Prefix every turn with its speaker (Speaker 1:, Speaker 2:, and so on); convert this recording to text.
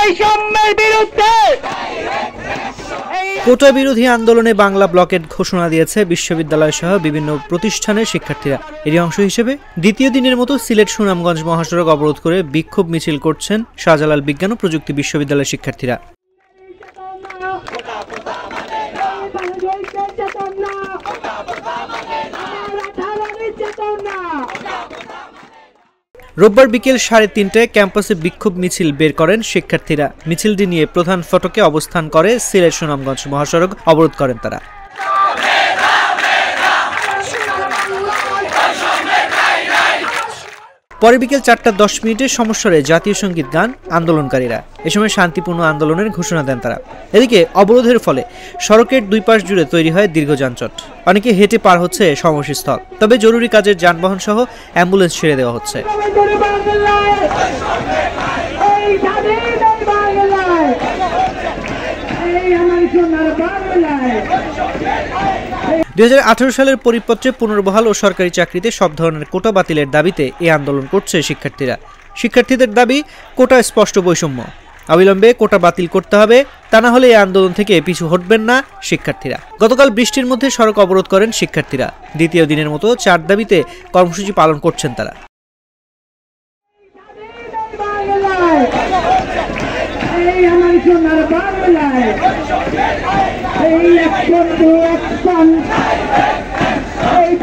Speaker 1: বৈষম্যের বিরুদ্ধে
Speaker 2: কোটা বিরোধী আন্দোলনে বাংলা ব্লকেট ঘোষণা দিয়েছে বিশ্ববিদ্যালয় সহ বিভিন্ন প্রতিষ্ঠানের শিক্ষার্থীরা। এরই অংশ হিসেবে দ্বিতীয় দিনের মতো সিলেট সুনামগঞ্জ মহাসড়ক অবরোধ করে বিক্ষোভ মিছিল করছেন শাহজালাল বিজ্ঞান ও প্রযুক্তি বিশ্ববিদ্যালয়ের শিক্ষার্থীরা। রোববার বিকেল 3:30টায় ক্যাম্পাসে বিক্ষোভ মিছিল বের করেন শিক্ষার্থীরা। মিছিলটি নিয়ে প্রধান ফটকে অবস্থান করে সিলেট সুনামগঞ্জ মহাসড়ক অবরোধ করেন তারা। পরে বিকেল 4:10 সমস্বরে জাতীয় সঙ্গীত গান আন্দোলনকারীরা। এ সময় শান্তিপূর্ণ আন্দোলনের ঘোষণা দেন তারা। এদিকে অবরোধের ফলে সড়কের দুই পাশ জুড়ে তৈরি হয় দীর্ঘ যানজট। অনেকে হেঁটে পার হচ্ছে সমষ্টিস্থল। তবে জরুরি কাজের যানবাহন সহ অ্যাম্বুলেন্স ছেড়ে দেওয়া হচ্ছে। 2018 সালের পরিপত্রে পুনর্বহাল ও সরকারি চাকরিতে সব ধরনের কোটা বাতিলের দাবিতে এই আন্দোলন করছে শিক্ষার্থীরা। শিক্ষার্থীদের দাবি কোটা স্পষ্ট বৈষম্য, অবিলম্বে কোটা বাতিল করতে হবে, তা না হলে এই আন্দোলন থেকে পিছু হটবেন না শিক্ষার্থীরা। গতকাল বৃষ্টির মধ্যে সড়ক অবরোধ করেন শিক্ষার্থীরা। দ্বিতীয় দিনের মতো 4 দাবিতে কর্মসূচি পালন করছেন তারা। এই